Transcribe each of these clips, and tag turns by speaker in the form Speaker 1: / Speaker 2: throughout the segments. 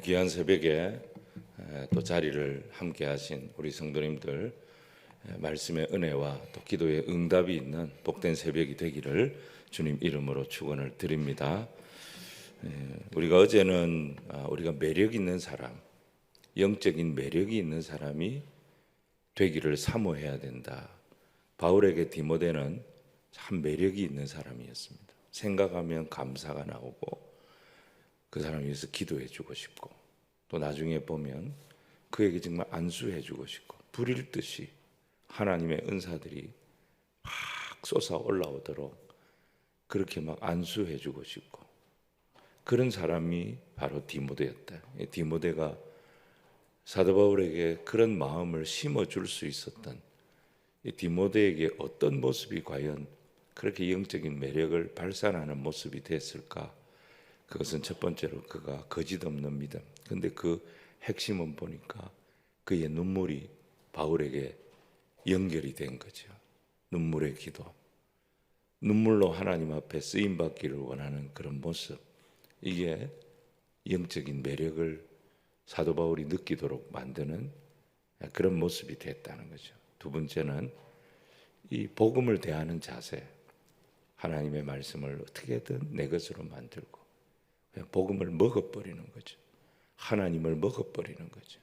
Speaker 1: 귀한 새벽에 또 자리를 함께 하신 우리 성도님들, 말씀의 은혜와 또 기도의 응답이 있는 복된 새벽이 되기를 주님 이름으로 축원을 드립니다. 우리가 어제는 우리가 매력 있는 사람, 영적인 매력이 있는 사람이 되기를 사모해야 된다. 바울에게 디모데는 참 매력이 있는 사람이었습니다. 생각하면 감사가 나오고 그 사람을 위해서 기도해 주고 싶고, 또 나중에 보면 그에게 정말 안수해 주고 싶고, 불일 듯이 하나님의 은사들이 막 쏟아 올라오도록 그렇게 막 안수해 주고 싶고, 그런 사람이 바로 디모데였다. 디모데가 사도 바울에게 그런 마음을 심어줄 수 있었던, 디모데에게 어떤 모습이 과연 그렇게 영적인 매력을 발산하는 모습이 됐을까? 그것은 첫 번째로 그가 거짓 없는 믿음. 근데 그 핵심은 보니까 그의 눈물이 바울에게 연결이 된 거죠. 눈물의 기도, 눈물로 하나님 앞에 쓰임 받기를 원하는 그런 모습, 이게 영적인 매력을 사도 바울이 느끼도록 만드는 그런 모습이 됐다는 거죠. 두 번째는 이 복음을 대하는 자세, 하나님의 말씀을 어떻게든 내 것으로 만들고 복음을 먹어버리는 거죠. 하나님을 먹어버리는 거죠.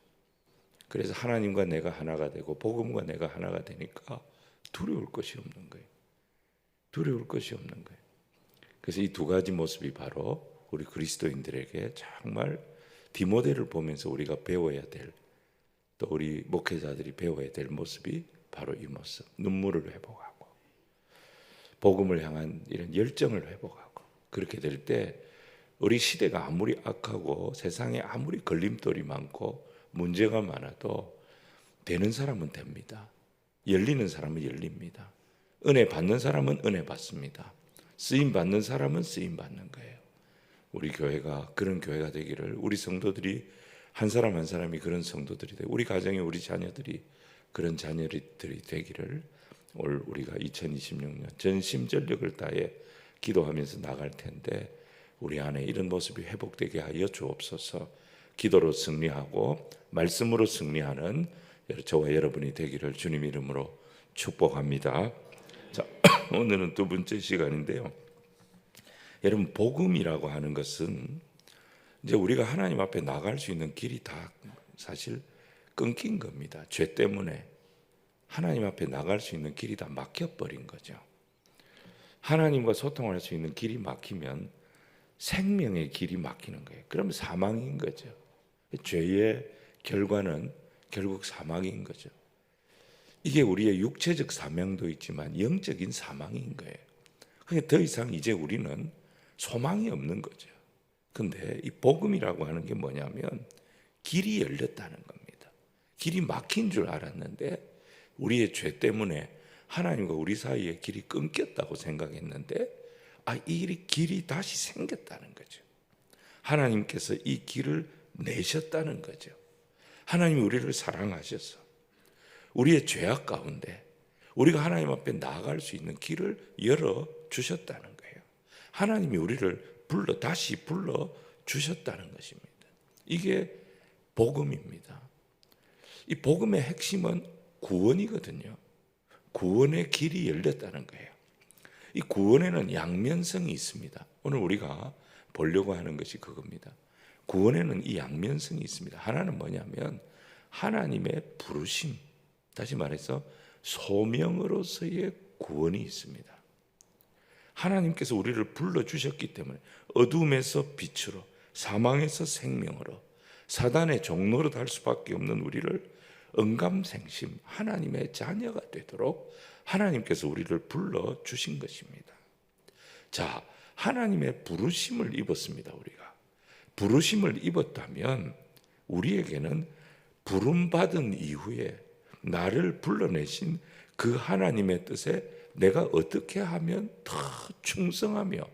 Speaker 1: 그래서 하나님과 내가 하나가 되고 복음과 내가 하나가 되니까 두려울 것이 없는 거예요. 두려울 것이 없는 거예요. 그래서 이 두 가지 모습이 바로 우리 그리스도인들에게 정말 디모데를 보면서 우리가 배워야 될, 또 우리 목회자들이 배워야 될 모습이 바로 이 모습. 눈물을 회복하고 복음을 향한 이런 열정을 회복하고, 그렇게 될 때 우리 시대가 아무리 악하고 세상에 아무리 걸림돌이 많고 문제가 많아도 되는 사람은 됩니다. 열리는 사람은 열립니다. 은혜 받는 사람은 은혜 받습니다. 쓰임 받는 사람은 쓰임 받는 거예요. 우리 교회가 그런 교회가 되기를, 우리 성도들이 한 사람 한 사람이 그런 성도들이 되고, 우리 가정에 우리 자녀들이 그런 자녀들이 되기를 올 우리가 2026년 전심전력을 다해 기도하면서 나갈 텐데, 우리 안에 이런 모습이 회복되게 하여 주옵소서. 기도로 승리하고 말씀으로 승리하는 저와 여러분이 되기를 주님 이름으로 축복합니다. 자, 오늘은 두 번째 시간인데요. 여러분, 복음이라고 하는 것은 이제 우리가 하나님 앞에 나갈 수 있는 길이 다 사실 끊긴 겁니다. 죄 때문에 하나님 앞에 나갈 수 있는 길이 다 막혀버린 거죠. 하나님과 소통할 수 있는 길이 막히면 생명의 길이 막히는 거예요. 그러면 사망인 거죠. 죄의 결과는 결국 사망인 거죠. 이게 우리의 육체적 사명도 있지만 영적인 사망인 거예요. 그러니까 더 이상 이제 우리는 소망이 없는 거죠. 근데 이 복음이라고 하는 게 뭐냐면 길이 열렸다는 겁니다. 길이 막힌 줄 알았는데 우리의 죄 때문에 하나님과 우리 사이에 길이 끊겼다고 생각했는데, 이 길이 다시 생겼다는 거죠. 하나님께서 이 길을 내셨다는 거죠. 하나님이 우리를 사랑하셔서 우리의 죄악 가운데 우리가 하나님 앞에 나아갈 수 있는 길을 열어주셨다는 거예요. 하나님이 우리를 다시 불러주셨다는 것입니다. 이게 복음입니다. 이 복음의 핵심은 구원이거든요. 구원의 길이 열렸다는 거예요. 이 구원에는 양면성이 있습니다. 오늘 우리가 보려고 하는 것이 그겁니다. 구원에는 이 양면성이 있습니다. 하나는 뭐냐면 하나님의 부르심, 다시 말해서 소명으로서의 구원이 있습니다. 하나님께서 우리를 불러주셨기 때문에 어둠에서 빛으로, 사망에서 생명으로, 사단의 종로로 달 수밖에 없는 우리를 언감생심 하나님의 자녀가 되도록 하나님께서 우리를 불러주신 것입니다. 자, 하나님의 부르심을 입었습니다. 우리가 부르심을 입었다면 우리에게는 부름받은 이후에 나를 불러내신 그 하나님의 뜻에 내가 어떻게 하면 더 충성하며,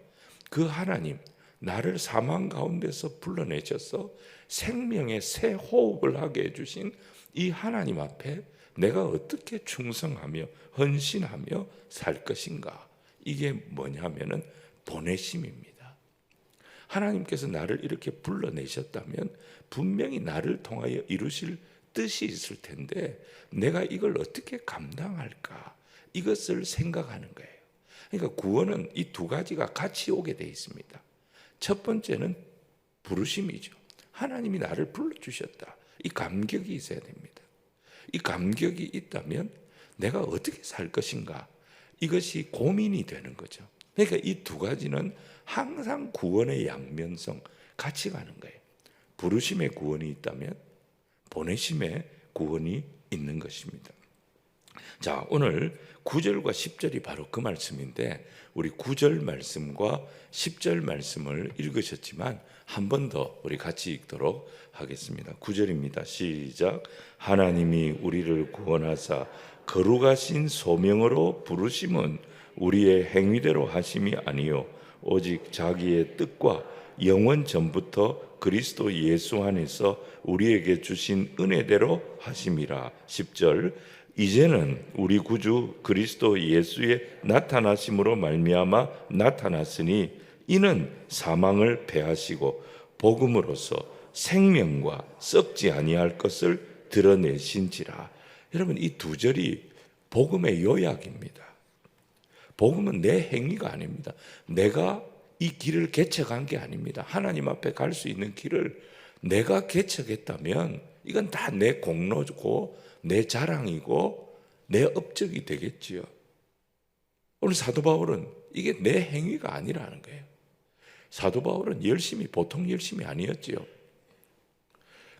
Speaker 1: 그 하나님, 나를 사망 가운데서 불러내셔서 생명의 새 호흡을 하게 해주신 이 하나님 앞에 내가 어떻게 충성하며 헌신하며 살 것인가? 이게 뭐냐면은 보내심입니다. 하나님께서 나를 이렇게 불러내셨다면 분명히 나를 통하여 이루실 뜻이 있을 텐데 내가 이걸 어떻게 감당할까? 이것을 생각하는 거예요. 그러니까 구원은 이 두 가지가 같이 오게 돼 있습니다. 첫 번째는 부르심이죠. 하나님이 나를 불러주셨다. 이 감격이 있어야 됩니다. 이 감격이 있다면 내가 어떻게 살 것인가? 이것이 고민이 되는 거죠. 그러니까 이 두 가지는 항상 구원의 양면성 같이 가는 거예요. 부르심의 구원이 있다면 보내심의 구원이 있는 것입니다. 자, 오늘 9절과 10절이 바로 그 말씀인데 우리 9절 말씀과 10절 말씀을 읽으셨지만 한 번 더 우리 같이 읽도록 하겠습니다. 9절입니다. 시작. 하나님이 우리를 구원하사 거룩하신 소명으로 부르심은 우리의 행위대로 하심이 아니요 오직 자기의 뜻과 영원 전부터 그리스도 예수 안에서 우리에게 주신 은혜대로 하심이라. 10절. 이제는 우리 구주 그리스도 예수의 나타나심으로 말미암아 나타났으니 이는 사망을 패하시고 복음으로써 생명과 썩지 아니할 것을 드러내신지라. 여러분, 이 두 절이 복음의 요약입니다. 복음은 내 행위가 아닙니다. 내가 이 길을 개척한 게 아닙니다. 하나님 앞에 갈 수 있는 길을 내가 개척했다면 이건 다 내 공로고 내 자랑이고 내 업적이 되겠지요. 오늘 사도 바울은 이게 내 행위가 아니라는 거예요. 사도 바울은 열심히 보통 열심이 아니었지요.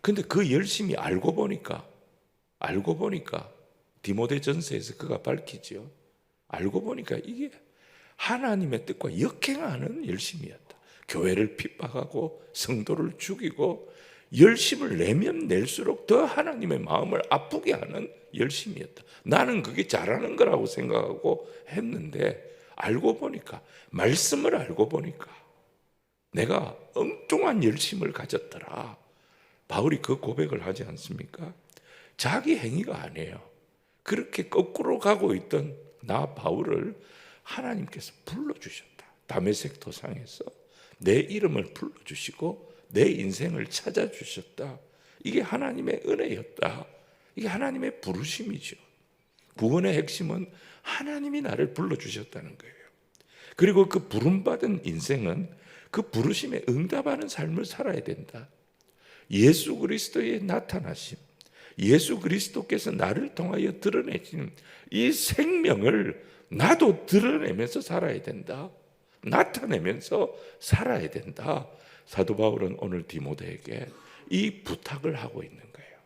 Speaker 1: 근데 그 열심히 알고 보니까 디모데전서에서 그가 밝히지요. 알고 보니까 이게 하나님의 뜻과 역행하는 열심이었다. 교회를 핍박하고 성도를 죽이고 열심을 내면 낼수록 더 하나님의 마음을 아프게 하는 열심이었다. 나는 그게 잘하는 거라고 생각하고 했는데 알고 보니까, 말씀을 알고 보니까 내가 엉뚱한 열심을 가졌더라. 바울이 그 고백을 하지 않습니까? 자기 행위가 아니에요. 그렇게 거꾸로 가고 있던 나 바울을 하나님께서 불러주셨다. 다메섹 도상에서 내 이름을 불러주시고 내 인생을 찾아주셨다. 이게 하나님의 은혜였다. 이게 하나님의 부르심이죠. 구원의 핵심은 하나님이 나를 불러주셨다는 거예요. 그리고 그 부름받은 인생은 그 부르심에 응답하는 삶을 살아야 된다. 예수 그리스도의 나타나심, 예수 그리스도께서 나를 통하여 드러내신 이 생명을 나도 드러내면서 살아야 된다. 나타내면서 살아야 된다. 사도 바울은 오늘 디모데에게 이 부탁을 하고 있는 거예요.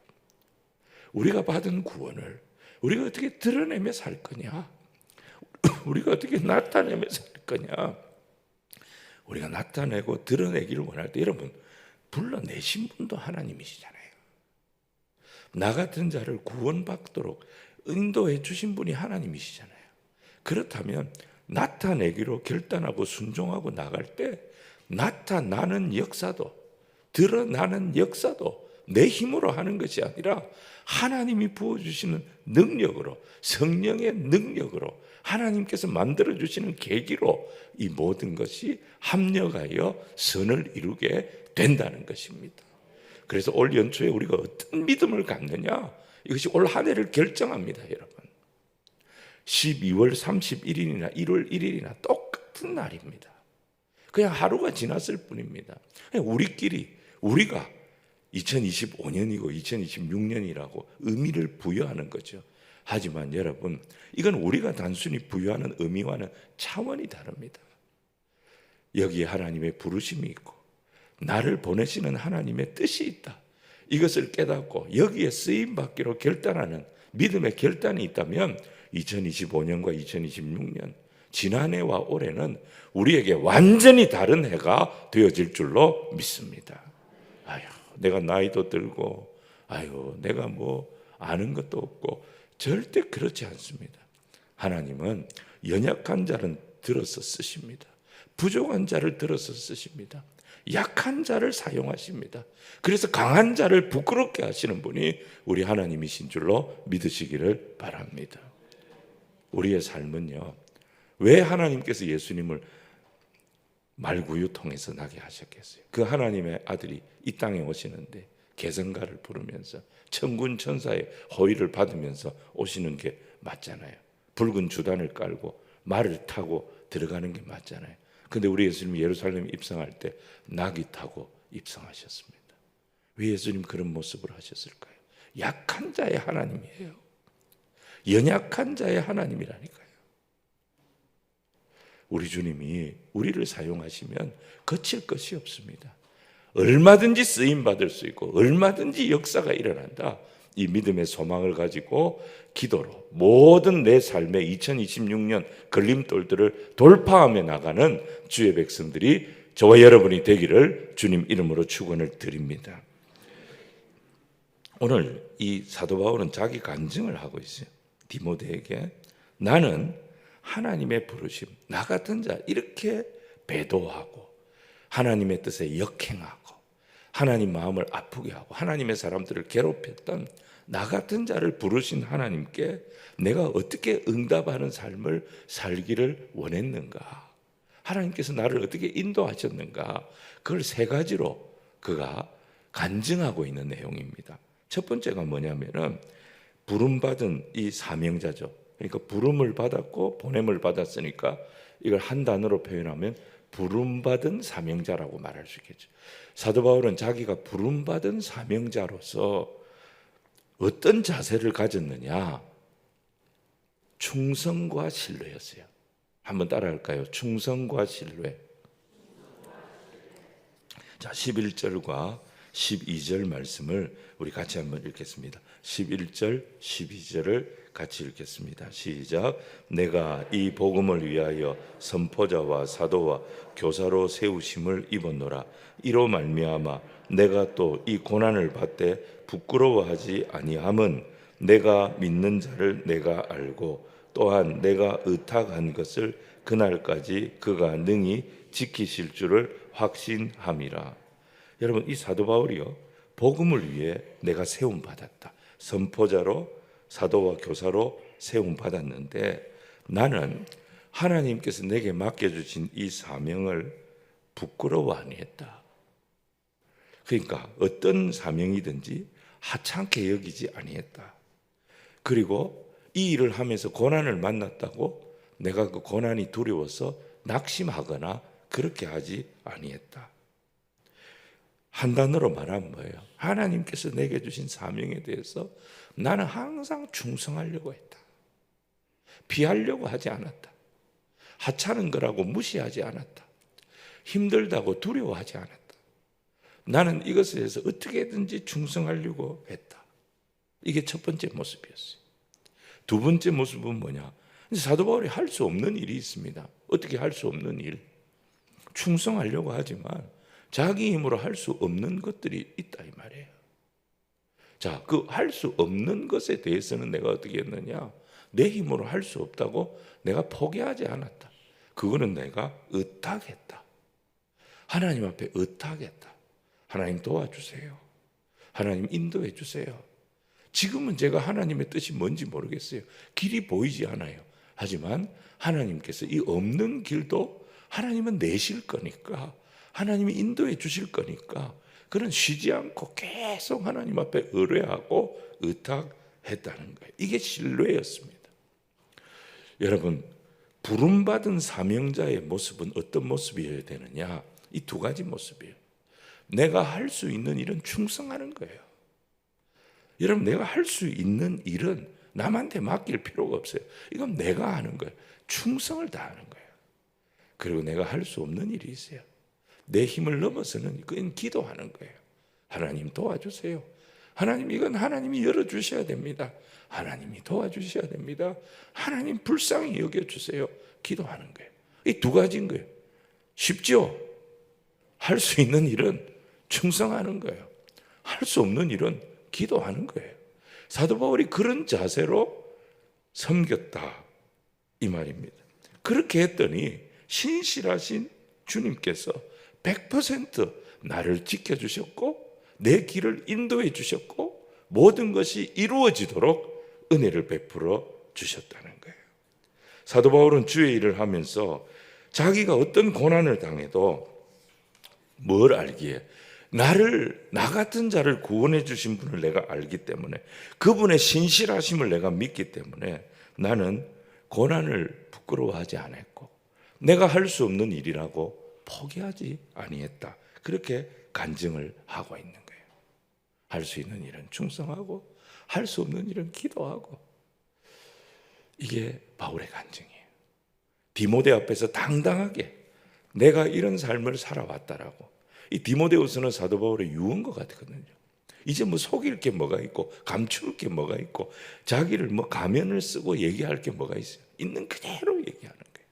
Speaker 1: 우리가 받은 구원을 우리가 어떻게 드러내며 살 거냐? 우리가 어떻게 나타내며 살 거냐? 우리가 나타내고 드러내기를 원할 때 여러분, 불러내신 분도 하나님이시잖아요. 나 같은 자를 구원받도록 인도해 주신 분이 하나님이시잖아요. 그렇다면 나타내기로 결단하고 순종하고 나갈 때 나타나는 역사도, 드러나는 역사도 내 힘으로 하는 것이 아니라 하나님이 부어주시는 능력으로, 성령의 능력으로, 하나님께서 만들어주시는 계기로 이 모든 것이 합력하여 선을 이루게 된다는 것입니다. 그래서 올 연초에 우리가 어떤 믿음을 갖느냐, 이것이 올 한 해를 결정합니다. 여러분, 12월 31일이나 1월 1일이나 똑같은 날입니다. 그냥 하루가 지났을 뿐입니다. 우리가 2025년이고 2026년이라고 의미를 부여하는 거죠. 하지만 여러분, 이건 우리가 단순히 부여하는 의미와는 차원이 다릅니다. 여기에 하나님의 부르심이 있고 나를 보내시는 하나님의 뜻이 있다. 이것을 깨닫고 여기에 쓰임받기로 결단하는 믿음의 결단이 있다면 2025년과 2026년, 지난해와 올해는 우리에게 완전히 다른 해가 되어질 줄로 믿습니다. 아유, 내가 나이도 들고, 아유, 내가 뭐 아는 것도 없고, 절대 그렇지 않습니다. 하나님은 연약한 자를 들어서 쓰십니다. 부족한 자를 들어서 쓰십니다. 약한 자를 사용하십니다. 그래서 강한 자를 부끄럽게 하시는 분이 우리 하나님이신 줄로 믿으시기를 바랍니다. 우리의 삶은요, 왜 하나님께서 예수님을 말구유 통해서 나게 하셨겠어요? 그 하나님의 아들이 이 땅에 오시는데 개성가를 부르면서 천군 천사의 호의를 받으면서 오시는 게 맞잖아요. 붉은 주단을 깔고 말을 타고 들어가는 게 맞잖아요. 근데 우리 예수님이 예루살렘 입성할 때 나귀 타고 입성하셨습니다. 왜 예수님 그런 모습을 하셨을까요? 약한 자의 하나님이에요. 연약한 자의 하나님이라니까요. 우리 주님이 우리를 사용하시면 거칠 것이 없습니다. 얼마든지 쓰임받을 수 있고 얼마든지 역사가 일어난다. 이 믿음의 소망을 가지고 기도로 모든 내 삶의 2026년 걸림돌들을 돌파하며 나가는 주의 백성들이 저와 여러분이 되기를 주님 이름으로 축원을 드립니다. 오늘 이 사도 바울은 자기 간증을 하고 있어요. 디모데에게 나는 하나님의 부르심, 나 같은 자 이렇게 배도하고 하나님의 뜻에 역행하고 하나님 마음을 아프게 하고 하나님의 사람들을 괴롭혔던 나 같은 자를 부르신 하나님께 내가 어떻게 응답하는 삶을 살기를 원했는가, 하나님께서 나를 어떻게 인도하셨는가, 그걸 세 가지로 그가 간증하고 있는 내용입니다. 첫 번째가 뭐냐면은 부름받은 이 사명자죠. 그러니까 부름을 받았고 보냄을 받았으니까 이걸 한 단어로 표현하면 부름받은 사명자라고 말할 수 있겠죠. 사도 바울은 자기가 부름받은 사명자로서 어떤 자세를 가졌느냐? 충성과 신뢰였어요. 한번 따라할까요? 충성과 신뢰. 자, 11절과 12절 말씀을 우리 같이 한번 읽겠습니다. 11절, 12절을 같이 읽겠습니다. 시작. 내가 이 복음을 위하여 선포자와 사도와 교사로 세우심을 입었노라. 이로 말미암아 내가 또 이 고난을 받되 부끄러워하지 아니함은 내가 믿는 자를 내가 알고 또한 내가 의탁한 것을 그날까지 그가 능히 지키실 줄을 확신함이라. 여러분, 이 사도 바울이요, 복음을 위해 내가 세움 받았다. 선포자로 사도와 교사로 세움 받았는데 나는 하나님께서 내게 맡겨주신 이 사명을 부끄러워 아니했다. 그러니까 어떤 사명이든지 하찮게 여기지 아니했다. 그리고 이 일을 하면서 고난을 만났다고 내가 그 고난이 두려워서 낙심하거나 그렇게 하지 아니했다. 한 단어로 말하면 뭐예요? 하나님께서 내게 주신 사명에 대해서 나는 항상 충성하려고 했다. 피하려고 하지 않았다. 하찮은 거라고 무시하지 않았다. 힘들다고 두려워하지 않았다. 나는 이것에 대해서 어떻게든지 충성하려고 했다. 이게 첫 번째 모습이었어요. 두 번째 모습은 뭐냐? 사도 바울이 할 수 없는 일이 있습니다. 어떻게 할 수 없는 일? 충성하려고 하지만 자기 힘으로 할 수 없는 것들이 있다 이 말이에요. 자, 그 할 수 없는 것에 대해서는 내가 어떻게 했느냐? 내 힘으로 할 수 없다고 내가 포기하지 않았다. 그거는 내가 의탁했다. 하나님 앞에 의탁했다. 하나님 도와주세요. 하나님 인도해 주세요. 지금은 제가 하나님의 뜻이 뭔지 모르겠어요. 길이 보이지 않아요. 하지만 하나님께서 이 없는 길도 하나님은 내실 거니까, 하나님이 인도해 주실 거니까 그는 쉬지 않고 계속 하나님 앞에 의뢰하고 의탁했다는 거예요. 이게 신뢰였습니다. 여러분, 부름받은 사명자의 모습은 어떤 모습이어야 되느냐? 이 두 가지 모습이에요. 내가 할 수 있는 일은 충성하는 거예요. 여러분, 내가 할 수 있는 일은 남한테 맡길 필요가 없어요. 이건 내가 하는 거예요. 충성을 다하는 거예요. 그리고 내가 할 수 없는 일이 있어요. 내 힘을 넘어서는 그건 기도하는 거예요. 하나님 도와주세요. 하나님, 이건 하나님이 열어주셔야 됩니다. 하나님이 도와주셔야 됩니다. 하나님 불쌍히 여겨주세요. 기도하는 거예요. 이 두 가지인 거예요. 쉽죠? 할 수 있는 일은 충성하는 거예요. 할 수 없는 일은 기도하는 거예요. 사도 바울이 그런 자세로 섬겼다 이 말입니다. 그렇게 했더니 신실하신 주님께서 100% 나를 지켜주셨고 내 길을 인도해 주셨고 모든 것이 이루어지도록 은혜를 베풀어 주셨다는 거예요. 사도 바울은 주의 일을 하면서 자기가 어떤 고난을 당해도 뭘 알기에 나 같은 자를 구원해 주신 분을 내가 알기 때문에 그분의 신실하심을 내가 믿기 때문에 나는 고난을 부끄러워하지 않았고 내가 할 수 없는 일이라고 포기하지 아니했다. 그렇게 간증을 하고 있는 거예요. 할 수 있는 일은 충성하고 할 수 없는 일은 기도하고. 이게 바울의 간증이에요. 디모데 앞에서 당당하게 내가 이런 삶을 살아왔다라고. 이 디모데후서는 사도 바울의 유언과 같거든요. 이제 뭐 속일 게 뭐가 있고 감출 게 뭐가 있고 자기를 뭐 가면을 쓰고 얘기할 게 뭐가 있어요. 있는 그대로 얘기하는 거예요.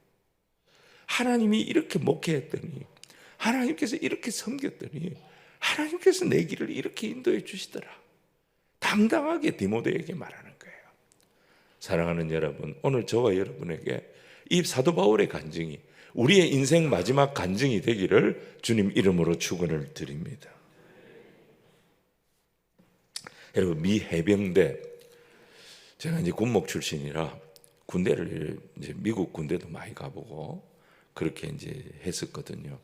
Speaker 1: 하나님이 이렇게 목회했더니 하나님께서 이렇게 섬겼더니 하나님께서 내 길을 이렇게 인도해 주시더라. 당당하게 디모데에게 말하는 거예요. 사랑하는 여러분, 오늘 저와 여러분에게 이 사도 바울의 간증이 우리의 인생 마지막 간증이 되기를 주님 이름으로 축원을 드립니다. 여러분, 미 해병대, 제가 이제 군목 출신이라 군대를 이제 미국 군대도 많이 가보고 그렇게 이제 했었거든요.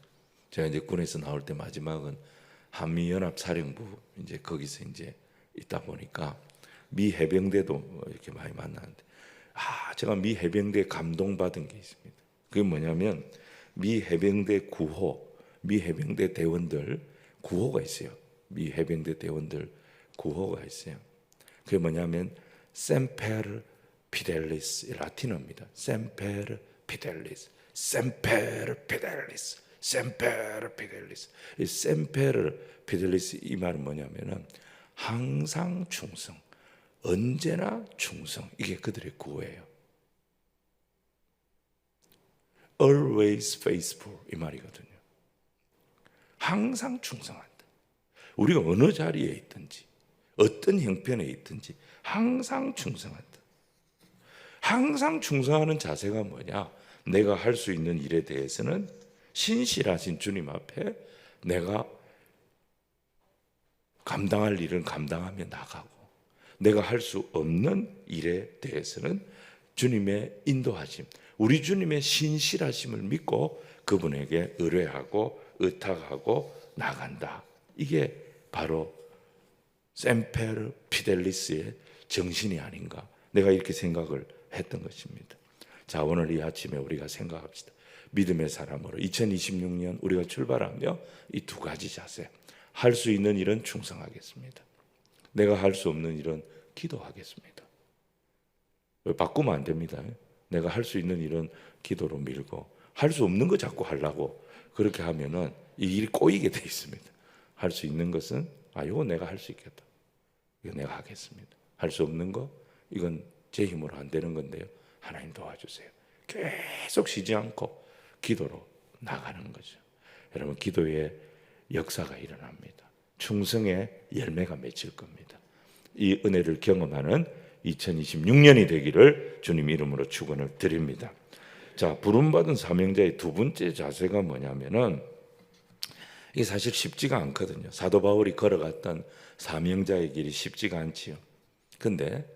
Speaker 1: 제가 이제 군에서 나올 때 마지막은 한미연합사령부 이제 거기서 이제 있다 보니까 미 해병대도 이렇게 많이 만나는데, 제가 미 해병대에 감동받은 게 있습니다. 그게 뭐냐면 미 해병대 구호, 미 해병대 대원들 구호가 있어요. 미 해병대 대원들 구호가 있어요. 그게 뭐냐면 셈페르 피델리스, 라틴어입니다. 셈페르 피델리스, 셈페르 피델리스, 셈페르 피델리스. 이 셈페르 피델리스, 이 말은 뭐냐면은 항상 충성, 언제나 충성. 이게 그들의 구호예요. Always faithful, 이 말이거든요. 항상 충성한다. 우리가 어느 자리에 있든지 어떤 형편에 있든지 항상 충성한다. 항상 충성하는 자세가 뭐냐? 내가 할 수 있는 일에 대해서는 신실하신 주님 앞에 내가 감당할 일은 감당하며 나가고, 내가 할 수 없는 일에 대해서는 주님의 인도하심, 우리 주님의 신실하심을 믿고 그분에게 의뢰하고 의탁하고 나간다. 이게 바로 셈페르 피델리스의 정신이 아닌가, 내가 이렇게 생각을 했던 것입니다. 자, 오늘 이 아침에 우리가 생각합시다. 믿음의 사람으로 2026년 우리가 출발하며 이 두 가지 자세, 할 수 있는 일은 충성하겠습니다. 내가 할 수 없는 일은 기도하겠습니다. 바꾸면 안 됩니다. 내가 할 수 있는 일은 기도로 밀고, 할 수 없는 거 자꾸 하려고 그렇게 하면은 이 일이 꼬이게 돼 있습니다. 할 수 있는 것은 이거 내가 할 수 있겠다, 이거 내가 하겠습니다. 할 수 없는 거, 이건 제 힘으로 안 되는 건데요, 하나님 도와주세요. 계속 쉬지 않고 기도로 나가는 거죠. 여러분, 기도의 역사가 일어납니다. 충성의 열매가 맺힐 겁니다. 이 은혜를 경험하는 2026년이 되기를 주님 이름으로 축원을 드립니다. 자, 부름받은 사명자의 두 번째 자세가 뭐냐면은, 이게 사실 쉽지가 않거든요. 사도 바울이 걸어갔던 사명자의 길이 쉽지가 않지요. 근데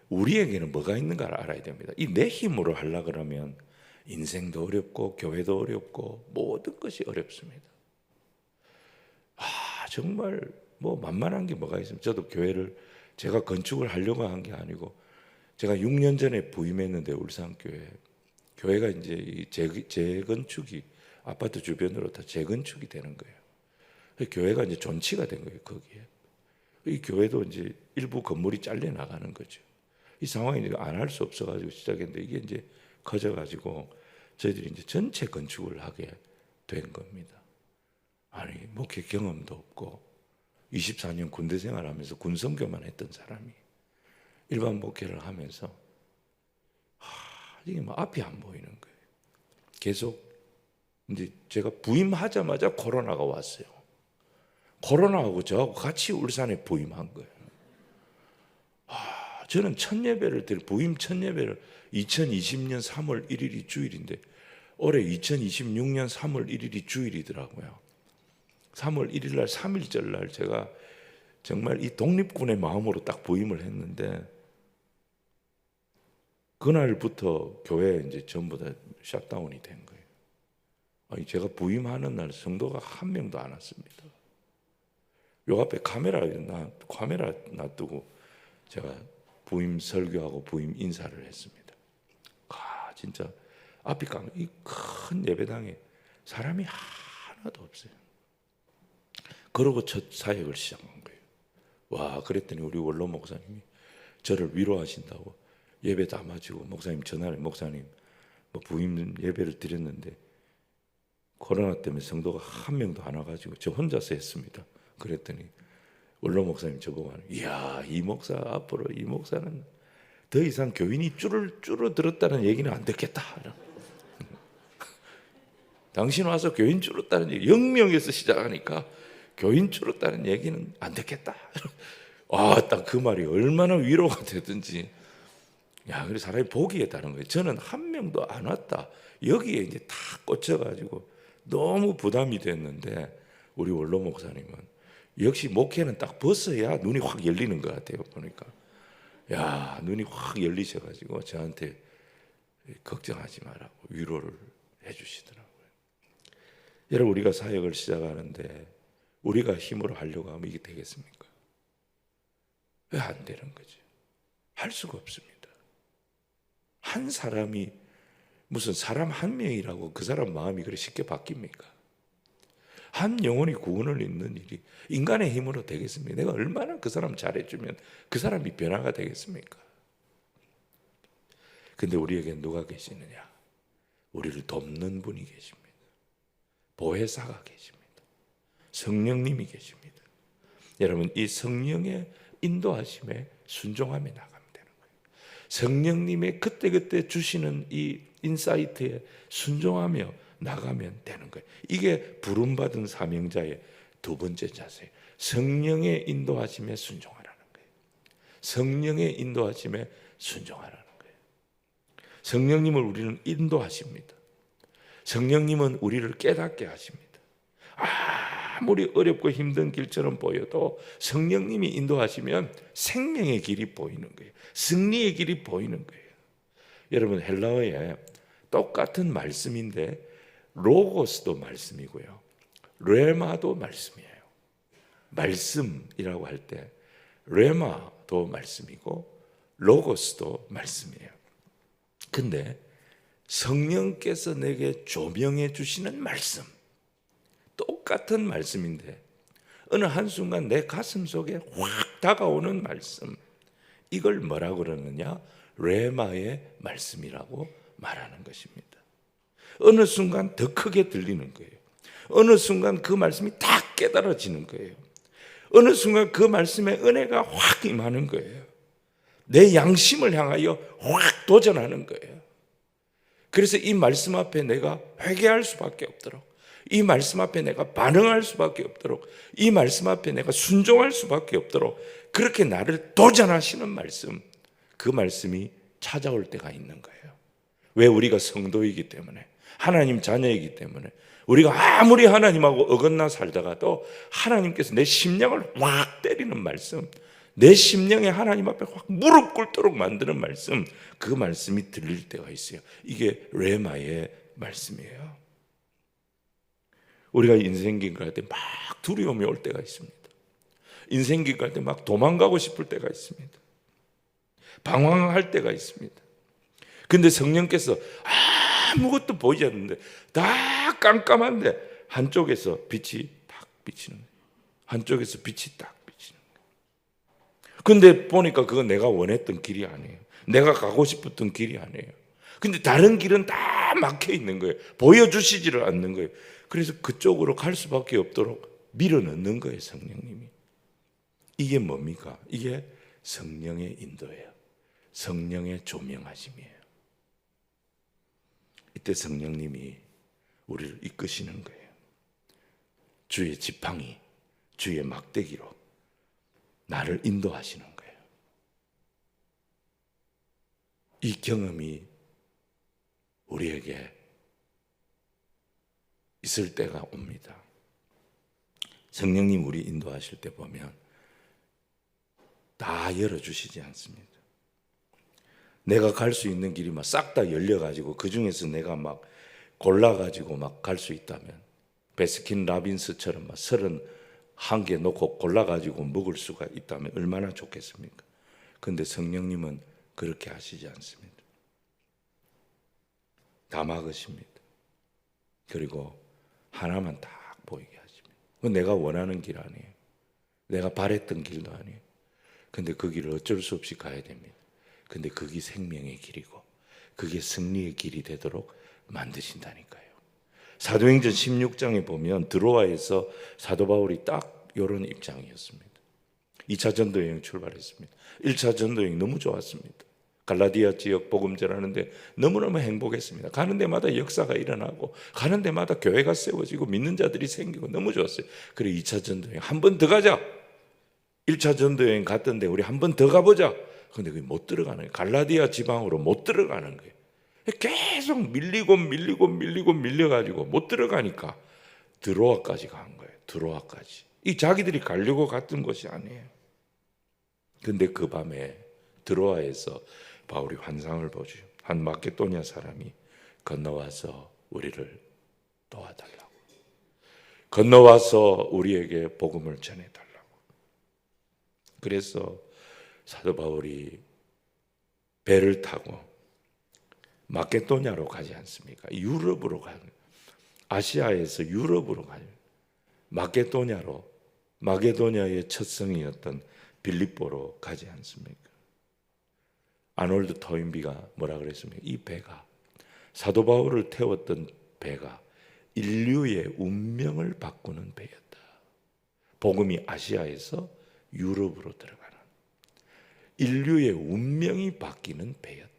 Speaker 1: 우리에게는 뭐가 있는가를 알아야 됩니다. 이 내 힘으로 하려 그러면 인생도 어렵고 교회도 어렵고 모든 것이 어렵습니다. 정말 뭐 만만한 게 뭐가 있습니까? 저도 교회를 제가 건축을 하려고 한 게 아니고, 제가 6년 전에 부임했는데 울산교회, 교회가 이제 이 재건축이 아파트 주변으로 다 재건축이 되는 거예요. 교회가 이제 존치가 된 거예요. 거기에 이 교회도 이제 일부 건물이 잘려 나가는 거죠. 이 상황이 안 할 수 없어가지고 시작했는데, 이게 이제 커져가지고 저희들이 이제 전체 건축을 하게 된 겁니다. 아니, 목회 경험도 없고 24년 군대 생활하면서 군선교만 했던 사람이 일반 목회를 하면서 이게 뭐 앞이 안 보이는 거예요. 계속 이제 제가 부임하자마자 코로나가 왔어요. 코로나하고 저하고 같이 울산에 부임한 거예요. 저는 첫 예배를 부임 첫 예배를 2020년 3월 1일이 주일인데 올해 2026년 3월 1일이 주일이더라고요. 3월 1일 날 3일절 날 제가 정말 이 독립군의 마음으로 딱 부임을 했는데, 그날부터 교회 이제 전부 다 셧다운이 된 거예요. 아니, 제가 부임하는 날 성도가 한 명도 안 왔습니다. 요 앞에 카메라 놔두고 제가 부임 설교하고 부임 인사를 했습니다. 진짜 앞이 이 큰 예배당에 사람이 하나도 없어요. 그러고 첫 사역을 시작한 거예요. 와, 그랬더니 우리 원로 목사님이 저를 위로하신다고 예배 다 마치고 목사님 전화를, 목사님 뭐 부임 예배를 드렸는데 코로나 때문에 성도가 한 명도 안 와가지고 저 혼자서 했습니다. 그랬더니 원로 목사님 저보고 하는, 이야, 이 목사 앞으로 이 목사는 더 이상 교인이 줄어들었다는 얘기는 안 듣겠다. 당신 와서 교인 줄었다는 얘기, 0명에서 시작하니까 교인 줄었다는 얘기는 안 듣겠다. 딱 그 말이 얼마나 위로가 되든지. 야, 그래 사람이 보기에 다른 거예요. 저는 한 명도 안 왔다. 여기에 이제 다 꽂혀가지고 너무 부담이 됐는데 우리 원로 목사님은 역시 목회는 딱 벗어야 눈이 확 열리는 것 같아요. 보니까 야, 눈이 확 열리셔가지고 저한테 걱정하지 말라고 위로를 해주시더라고요. 여러분, 우리가 사역을 시작하는데 우리가 힘으로 하려고 하면 이게 되겠습니까? 왜 안 되는 거죠? 할 수가 없습니다. 한 사람이 무슨 사람 한 명이라고 그 사람 마음이 그렇게 쉽게 바뀝니까? 한 영혼이 구원을 잇는 일이 인간의 힘으로 되겠습니까? 내가 얼마나 그 사람 잘해주면 그 사람이 변화가 되겠습니까? 근데 우리에게 누가 계시느냐? 우리를 돕는 분이 계십니다. 보혜사가 계십니다. 성령님이 계십니다. 여러분, 이 성령의 인도하심에 순종하며 나가면 되는 거예요. 성령님의 그때그때 주시는 이 인사이트에 순종하며 나가면 되는 거예요. 이게 부름받은 사명자의 두 번째 자세예요. 성령의 인도하심에 순종하라는 거예요. 성령의 인도하심에 순종하라는 거예요. 성령님을 우리는 인도하십니다. 성령님은 우리를 깨닫게 하십니다. 아무리 어렵고 힘든 길처럼 보여도 성령님이 인도하시면 생명의 길이 보이는 거예요. 승리의 길이 보이는 거예요. 여러분, 헬라어에 똑같은 말씀인데 로고스도 말씀이고요, 레마도 말씀이에요. 말씀이라고 할 때 레마도 말씀이고 로고스도 말씀이에요. 근데 성령께서 내게 조명해 주시는 말씀, 똑같은 말씀인데 어느 한순간 내 가슴 속에 확 다가오는 말씀, 이걸 뭐라고 그러느냐? 레마의 말씀이라고 말하는 것입니다. 어느 순간 더 크게 들리는 거예요. 어느 순간 그 말씀이 딱 깨달아지는 거예요. 어느 순간 그 말씀의 은혜가 확 임하는 거예요. 내 양심을 향하여 확 도전하는 거예요. 그래서 이 말씀 앞에 내가 회개할 수밖에 없도록, 이 말씀 앞에 내가 반응할 수밖에 없도록, 이 말씀 앞에 내가 순종할 수밖에 없도록 그렇게 나를 도전하시는 말씀, 그 말씀이 찾아올 때가 있는 거예요. 왜? 우리가 성도이기 때문에, 하나님 자녀이기 때문에, 우리가 아무리 하나님하고 어긋나 살다가도 하나님께서 내 심령을 확 때리는 말씀, 내 심령에 하나님 앞에 확 무릎 꿇도록 만드는 말씀, 그 말씀이 들릴 때가 있어요. 이게 레마의 말씀이에요. 우리가 인생길 갈 때 막 두려움이 올 때가 있습니다. 인생길 갈 때 막 도망가고 싶을 때가 있습니다. 방황할 때가 있습니다. 근데 성령께서 아무것도 보이지 않는데 다 깜깜한데 한쪽에서 빛이 딱 비치는 거예요. 한쪽에서 빛이 딱 비치는 거예요. 근데 보니까 그건 내가 원했던 길이 아니에요. 내가 가고 싶었던 길이 아니에요. 근데 다른 길은 다 막혀 있는 거예요. 보여주시지를 않는 거예요. 그래서 그쪽으로 갈 수밖에 없도록 밀어넣는 거예요, 성령님이. 이게 뭡니까? 이게 성령의 인도예요. 성령의 조명하심이에요. 이때 성령님이 우리를 이끄시는 거예요. 주의 지팡이, 주의 막대기로 나를 인도하시는 거예요. 이 경험이 우리에게 있을 때가 옵니다. 성령님 우리 인도하실 때 보면 다 열어주시지 않습니다. 내가 갈 수 있는 길이 막 싹 다 열려가지고 그 중에서 내가 막 골라가지고 막 갈 수 있다면, 베스킨 라빈스처럼 막 31개 놓고 골라가지고 먹을 수가 있다면 얼마나 좋겠습니까? 그런데 성령님은 그렇게 하시지 않습니다. 다 막으십니다. 그리고 하나만 딱 보이게 하십니다. 그건 내가 원하는 길 아니에요. 내가 바랬던 길도 아니에요. 근데 그 길을 어쩔 수 없이 가야 됩니다. 근데 그게 생명의 길이고 그게 승리의 길이 되도록 만드신다니까요. 사도행전 16장에 보면 드로아에서 사도 바울이 딱 이런 입장이었습니다. 2차 전도여행 출발했습니다. 1차 전도여행 너무 좋았습니다. 갈라디아 지역 복음 전하는데 너무너무 행복했습니다. 가는 데마다 역사가 일어나고 가는 데마다 교회가 세워지고 믿는 자들이 생기고 너무 좋았어요. 그래 2차 전도여행 한 번 더 가자. 1차 전도여행 갔던데 우리 한 번 더 가보자. 근데 그게 못 들어가는 거예요. 갈라디아 지방으로 못 들어가는 거예요. 계속 밀려가지고 못 들어가니까 드로아까지 간 거예요. 드로아까지. 이 자기들이 가려고 갔던 곳이 아니에요. 근데 그 밤에 드로아에서 바울이 환상을 보죠. 한 마케도냐 사람이 건너와서 우리를 도와달라고. 건너와서 우리에게 복음을 전해달라고. 그래서 사도 바울이 배를 타고 마케도냐로 가지 않습니까? 유럽으로 가요. 아시아에서 유럽으로 가요. 마게도냐의 첫 성이었던 빌립보로 가지 않습니까? 아놀드 토인비가 뭐라 그랬습니까? 이 배가, 사도 바울을 태웠던 배가 인류의 운명을 바꾸는 배였다. 복음이 아시아에서 유럽으로 들어가는 인류의 운명이 바뀌는 배였다.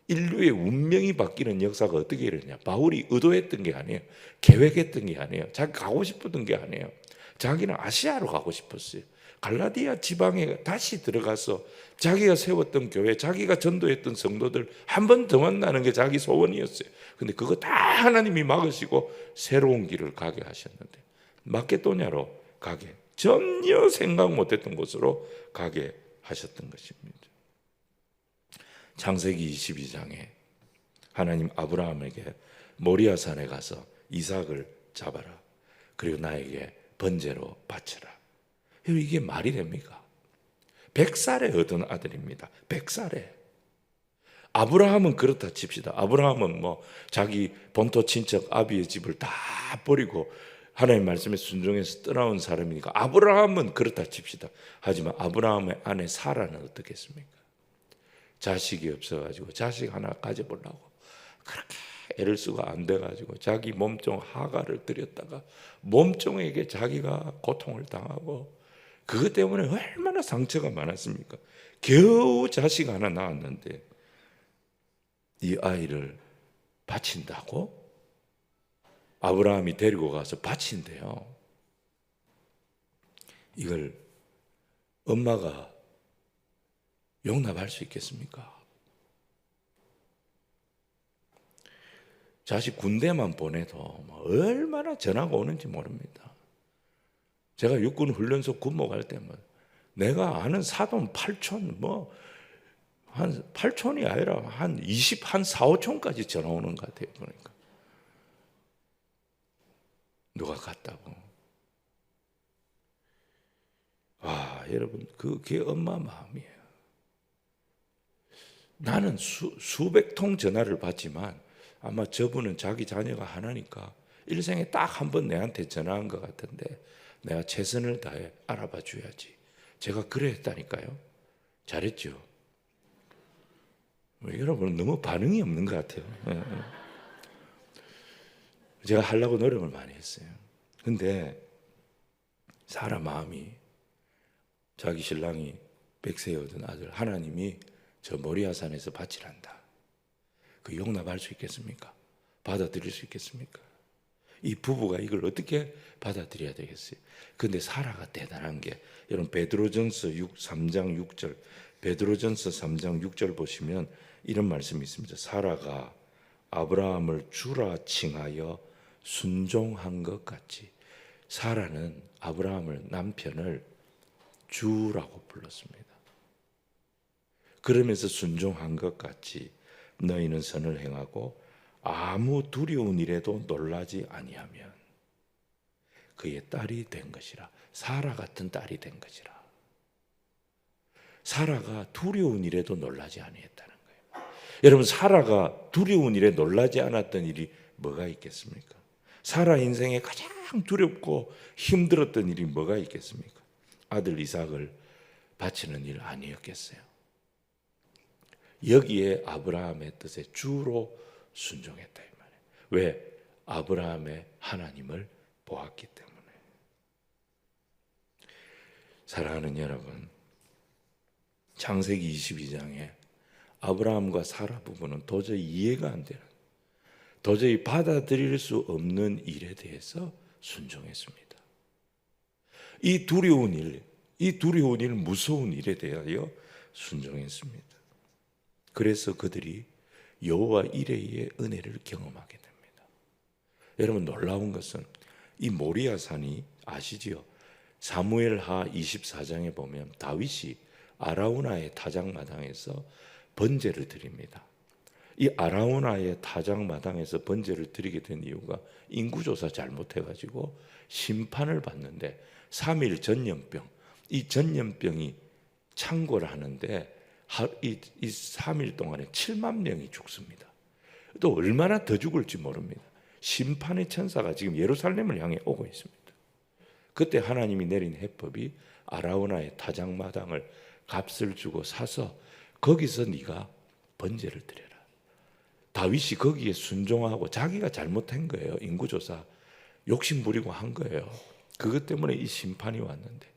Speaker 1: 인류의 운명이 바뀌는 역사가 어떻게 일어나냐? 바울이 의도했던 게 아니에요. 계획했던 게 아니에요. 자기 가고 싶었던 게 아니에요. 자기는 아시아로 가고 싶었어요. 갈라디아 지방에 다시 들어가서 자기가 세웠던 교회, 자기가 전도했던 성도들 한 번 더 만나는 게 자기 소원이었어요. 근데 그거 다 하나님이 막으시고 새로운 길을 가게 하셨는데 마케도냐로 가게, 전혀 생각 못했던 곳으로 가게 하셨던 것입니다. 창세기 22장에 하나님 아브라함에게 모리아산에 가서 이삭을 잡아라. 그리고 나에게 번제로 바쳐라. 이게 말이 됩니까? 100살에 얻은 아들입니다. 100살에. 아브라함은 그렇다 칩시다. 아브라함은 뭐 자기 본토 친척 아비의 집을 다 버리고 하나님 말씀에 순종해서 떠나온 사람이니까 아브라함은 그렇다 칩시다. 하지만 아브라함의 아내 사라는 어떻겠습니까? 자식이 없어가지고 자식 하나 가져보려고 그렇게 애를 쓰고 안 돼가지고 자기 몸종 하가를 들였다가 몸종에게 자기가 고통을 당하고 그것 때문에 얼마나 상처가 많았습니까? 겨우 자식 하나 낳았는데 이 아이를 바친다고? 아브라함이 데리고 가서 바친대요. 이걸 엄마가 용납할 수 있겠습니까? 자식 군대만 보내도 얼마나 전화가 오는지 모릅니다. 제가 육군 훈련소 군모 갈 때면 내가 아는 사돈 8촌 한 8촌이 아니라 한 4, 5촌까지 전화 오는 것 같아요. 보니까 누가 갔다고. 여러분 그게 엄마 마음이에요. 나는 수백 통 전화를 받지만 아마 저분은 자기 자녀가 하나니까 일생에 딱 한 번 내한테 전화한 것 같은데 내가 최선을 다해 알아봐 줘야지. 제가 그랬다니까요. 잘했죠. 여러분 너무 반응이 없는 것 같아요. 제가 하려고 노력을 많이 했어요. 근데 사람 마음이 자기 신랑이 100세에 얻은 아들 하나님이 저 모리아산에서 바치란다. 그 용납할 수 있겠습니까? 받아들일 수 있겠습니까? 이 부부가 이걸 어떻게 받아들여야 되겠어요? 근데 사라가 대단한 게 여러분 베드로전서 3장 6절 베드로전서 3장 6절 보시면 이런 말씀이 있습니다. 사라가 아브라함을 주라 칭하여 순종한 것 같이 사라는 아브라함을 남편을 주라고 불렀습니다. 그러면서 순종한 것 같이 너희는 선을 행하고 아무 두려운 일에도 놀라지 아니하면 그의 딸이 된 것이라. 사라 같은 딸이 된 것이라. 사라가 두려운 일에도 놀라지 아니했다는 거예요. 여러분, 사라가 두려운 일에 놀라지 않았던 일이 뭐가 있겠습니까? 사라 인생에 가장 두렵고 힘들었던 일이 뭐가 있겠습니까? 아들 이삭을 바치는 일 아니었겠어요? 여기에 아브라함의 뜻에 주로 순종했다 이 말이에요. 왜? 아브라함의 하나님을 보았기 때문에. 사랑하는 여러분, 창세기 22장에 아브라함과 사라 부부는 도저히 이해가 안 되는, 도저히 받아들일 수 없는 일에 대해서 순종했습니다. 이 두려운 일, 무서운 일에 대하여 순종했습니다. 그래서 그들이 여호와 이레의 은혜를 경험하게 됩니다. 여러분, 놀라운 것은 이 모리아 산이 아시지요? 사무엘하 24장에 보면 다윗이 아라우나의 타작마당에서 번제를 드립니다. 이 아라우나의 타작마당에서 번제를 드리게 된 이유가 인구조사 잘못해가지고 심판을 받는데 3일 전염병, 이 전염병이 창궐을 하는데 이 3일 동안에 7만 명이 죽습니다. 또 얼마나 더 죽을지 모릅니다. 심판의 천사가 지금 예루살렘을 향해 오고 있습니다. 그때 하나님이 내린 해법이 아라우나의 타작마당을 값을 주고 사서 거기서 네가 번제를 드려라. 다윗이 거기에 순종하고 자기가 잘못한 거예요. 인구조사 욕심 부리고 한 거예요. 그것 때문에 이 심판이 왔는데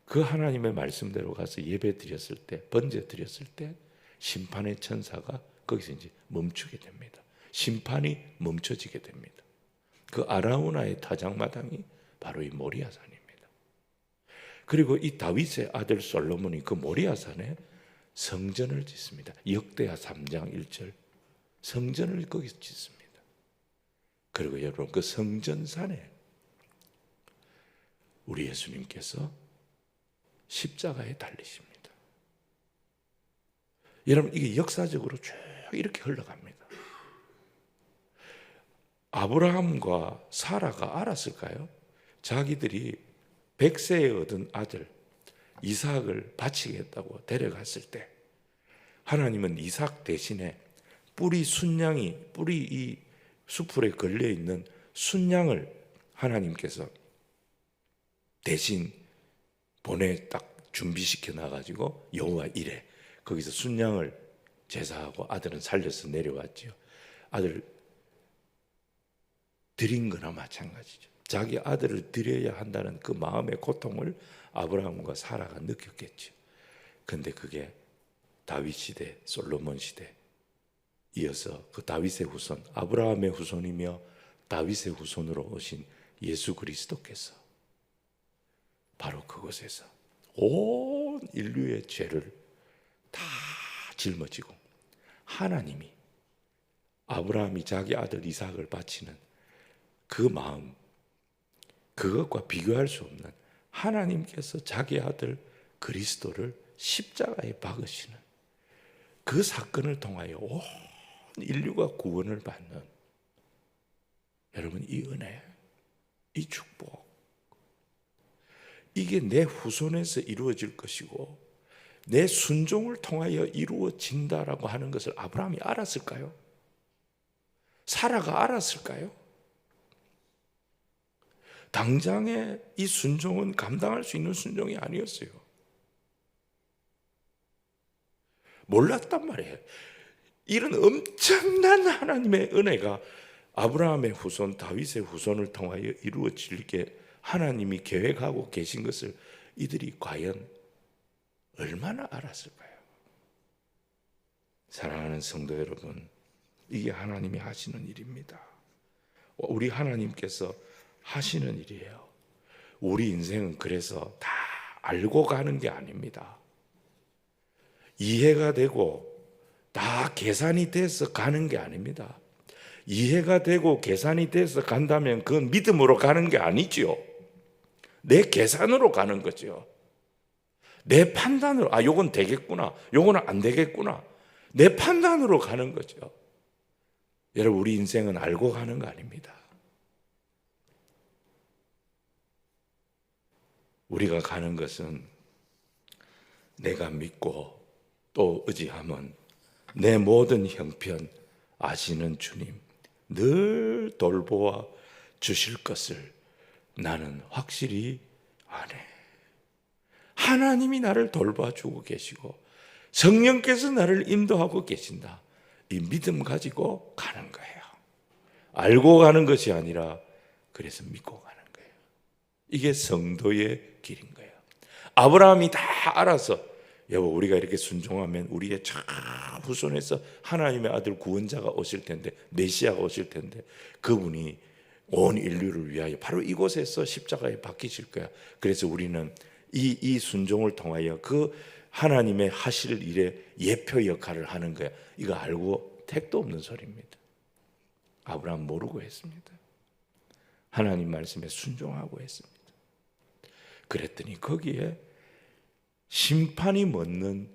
Speaker 1: 그 하나님의 말씀대로 가서 예배 드렸을 때, 번제 드렸을 때 심판의 천사가 거기서 이제 멈추게 됩니다. 심판이 멈춰지게 됩니다. 그 아라우나의 타작마당이 바로 이 모리아산입니다. 그리고 이 다윗의 아들 솔로몬이 그 모리아산에 성전을 짓습니다. 역대하 3장 1절 성전을 거기서 짓습니다. 그리고 여러분, 그 성전산에 우리 예수님께서 십자가에 달리십니다. 여러분, 이게 역사적으로 쭉 이렇게 흘러갑니다. 아브라함과 사라가 알았을까요? 자기들이 100세에 얻은 아들 이삭을 바치겠다고 데려갔을 때 하나님은 이삭 대신에 뿔이 이 수풀에 걸려있는 순양을 하나님께서 대신 딱 준비시켜 놔가지고 여호와 이레 거기서 순양을 제사하고 아들은 살려서 내려왔죠. 아들 드린 거나 마찬가지죠. 자기 아들을 드려야 한다는 그 마음의 고통을 아브라함과 사라가 느꼈겠죠. 그런데 그게 다윗 시대, 솔로몬 시대 이어서 그 다윗의 후손, 아브라함의 후손이며 다윗의 후손으로 오신 예수 그리스도께서 바로 그곳에서 온 인류의 죄를 다 짊어지고 하나님이 아브라함이 자기 아들 이삭을 바치는 그 마음, 그것과 비교할 수 없는 하나님께서 자기 아들 그리스도를 십자가에 박으시는 그 사건을 통하여 온 인류가 구원을 받는, 여러분, 이 은혜, 이 축복, 이게 내 후손에서 이루어질 것이고 내 순종을 통하여 이루어진다라고 하는 것을 아브라함이 알았을까요? 사라가 알았을까요? 당장에 이 순종은 감당할 수 있는 순종이 아니었어요. 몰랐단 말이에요. 이런 엄청난 하나님의 은혜가 아브라함의 후손, 다윗의 후손을 통하여 이루어지게 하나님이 계획하고 계신 것을 이들이 과연 얼마나 알았을까요? 사랑하는 성도 여러분, 이게 하나님이 하시는 일입니다. 우리 하나님께서 하시는 일이에요. 우리 인생은 그래서 다 알고 가는 게 아닙니다. 이해가 되고 다 계산이 돼서 가는 게 아닙니다. 이해가 되고 계산이 돼서 간다면 그건 믿음으로 가는 게 아니지요. 내 계산으로 가는 거죠. 내 판단으로, 요건 되겠구나, 요거는 안 되겠구나, 내 판단으로 가는 거죠. 여러분, 우리 인생은 알고 가는 거 아닙니다. 우리가 가는 것은 내가 믿고 또 의지하면 내 모든 형편 아시는 주님 늘 돌보아 주실 것을 나는 확실히 아네. 하나님이 나를 돌봐주고 계시고 성령께서 나를 인도하고 계신다. 이 믿음 가지고 가는 거예요. 알고 가는 것이 아니라 그래서 믿고 가는 거예요. 이게 성도의 길인 거예요. 아브라함이 다 알아서 여보, 우리가 이렇게 순종하면 우리의 참 후손에서 하나님의 아들 구원자가 오실 텐데, 메시아가 오실 텐데, 그분이 온 인류를 위하여 바로 이곳에서 십자가에 박히실 거야. 그래서 우리는 이 순종을 통하여 그 하나님의 하실 일의 예표 역할을 하는 거야. 이거 알고 택도 없는 소리입니다. 아브라함 모르고 했습니다. 하나님 말씀에 순종하고 했습니다. 그랬더니 거기에 심판이 멎는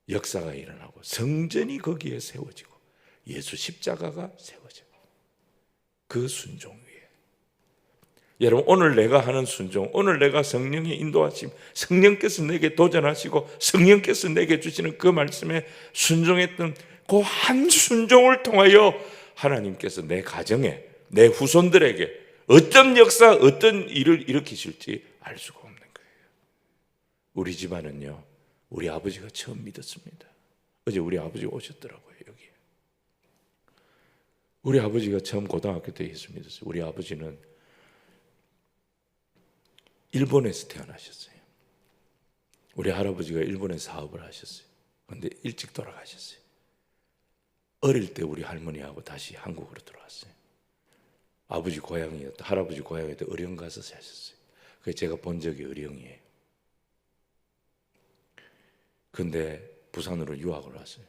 Speaker 1: 역사가 일어나고 성전이 거기에 세워지고 예수 십자가가 세워져요. 그 순종 위에. 여러분, 오늘 내가 하는 순종, 오늘 내가 성령의 인도하심, 성령께서 내게 도전하시고 성령께서 내게 주시는 그 말씀에 순종했던 그 한 순종을 통하여 하나님께서 내 가정에, 내 후손들에게 어떤 역사, 어떤 일을 일으키실지 알 수가 없는 거예요. 우리 집안은요, 우리 아버지가 처음 믿었습니다. 어제 우리 아버지 오셨더라고요, 여기. 우리 아버지가 처음 고등학교 때 예수 믿었어요. 우리 아버지는 일본에서 태어나셨어요. 우리 할아버지가 일본에 사업을 하셨어요. 그런데 일찍 돌아가셨어요. 어릴 때 우리 할머니하고 다시 한국으로 들어왔어요. 아버지 고향이었다, 할아버지 고향이었다 의령 가서 사셨어요. 그래서 제가 본 적이 의령이에요. 근데 부산으로 유학을 왔어요.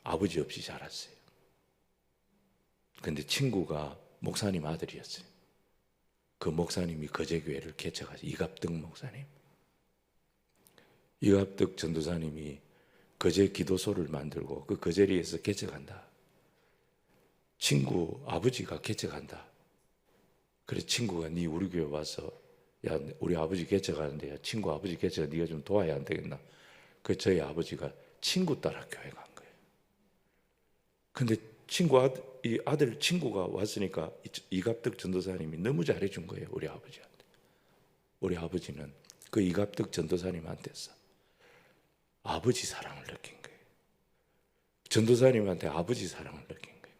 Speaker 1: 아버지 없이 자랐어요. 근데 친구가 목사님 아들이었어요. 그 목사님이 거제교회를 개척하신 이갑덕 목사님. 이갑덕 전도사님이 거제 기도소를 만들고 그 거제리에서 개척한다. 친구 아버지가 개척한다. 그래서 친구가 네 우리 교회 와서 야, 우리 아버지 개척하는데 야, 친구 아버지 개척 네가 좀 도와야 안 되겠나? 그래서 저희 아버지가 친구 따라 교회 간 거예요. 근데 이 아들 친구가 왔으니까 이갑덕 전도사님이 너무 잘해준 거예요, 우리 아버지한테. 우리 아버지는 그 이갑덕 전도사님한테서 아버지 사랑을 느낀 거예요. 전도사님한테 아버지 사랑을 느낀 거예요.